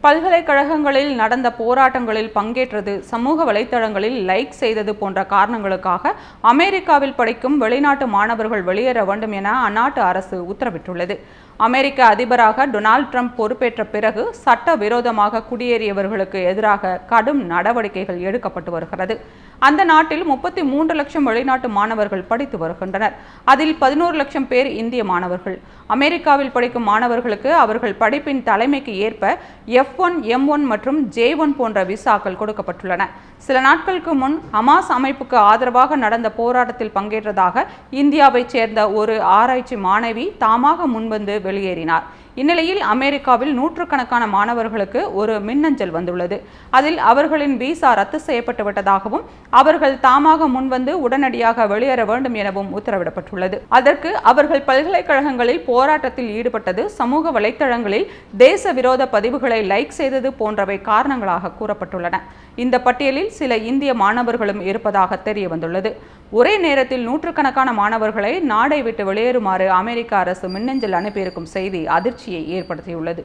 பல்கலைக்கழகங்களில் நடந்த போராட்டங்களில் பங்கேற்றது, சமூக வலைத்தளங்களில் லைக் செய்தது போன்ற காரணங்களுக்காக அமெரிக்காவில் படிக்கும் வெளிநாட்டு மாணவர்கள் வெளியேற வேண்டும் என அந்நாட்டு அரசு உத்தரவிட்டுள்ளது. அமெரிக்க அதிபராக டொனால்ட் ட்ரம்ப் பொறுப்பேற்ற பிறகு சட்டவிரோதமாக குடியேறியவர்களுக்கு எதிராக கடும் நடவடிக்கைகள் எடுக்கப்பட்டு வருகிறது. அந்த நாட்டில் 33 லட்சம் வெளிநாட்டு மாணவர்கள் படித்து வருகின்றனர். அதில் 11 லட்சம் பேர் இந்திய மாணவர்கள். அமெரிக்காவில் படிக்கும் மாணவர்களுக்கு அவர்கள் படிப்பின் தலைமைக்கு ஏற்ப F1, M1 மற்றும் J1 போன்ற விசாக்கள் கொடுக்கப்பட்டுள்ளன. சில நாட்களுக்கு முன் ஹமாஸ் அமைப்புக்கு ஆதரவாக நடந்த போராட்டத்தில் பங்கேற்றதாக இந்தியாவைச் சேர்ந்த ஒரு ஆராய்ச்சி மாணவி தாமாக முன்வந்து வெளியேறினார். இந்நிலையில் அமெரிக்காவில் நூற்றுக்கணக்கான மாணவர்களுக்கு ஒரு மின்னஞ்சல் வந்துள்ளது. அதில் அவர்களின் விசா ரத்து செய்யப்பட்டு விட்டதாகவும் அவர்கள் தாமாக முன்வந்து உடனடியாக வெளியேற வேண்டும் எனவும் உத்தரவிடப்பட்டுள்ளது. அதற்கு அவர்கள் பல்கலைக்கழகங்களில் போராட்டத்தில் ஈடுபட்டது, சமூக வலைத்தளங்களில் தேச விரோத பதிவுகளை லைக் செய்தது போன்றவை காரணங்களாக கூறப்பட்டுள்ளன. இந்த பட்டியலில் சில இந்திய மாணவர்களும் இருப்பதாக தெரிய வந்துள்ளது. ஒரே நேரத்தில் நூற்றுக்கணக்கான மாணவர்களை நாடை விட்டு வெளியேறுமாறு அமெரிக்க அரசு மின்னஞ்சல் அனுப்பியிருக்கும் செய்தி அதிர்ச்சியை ஏற்படுத்தியுள்ளது.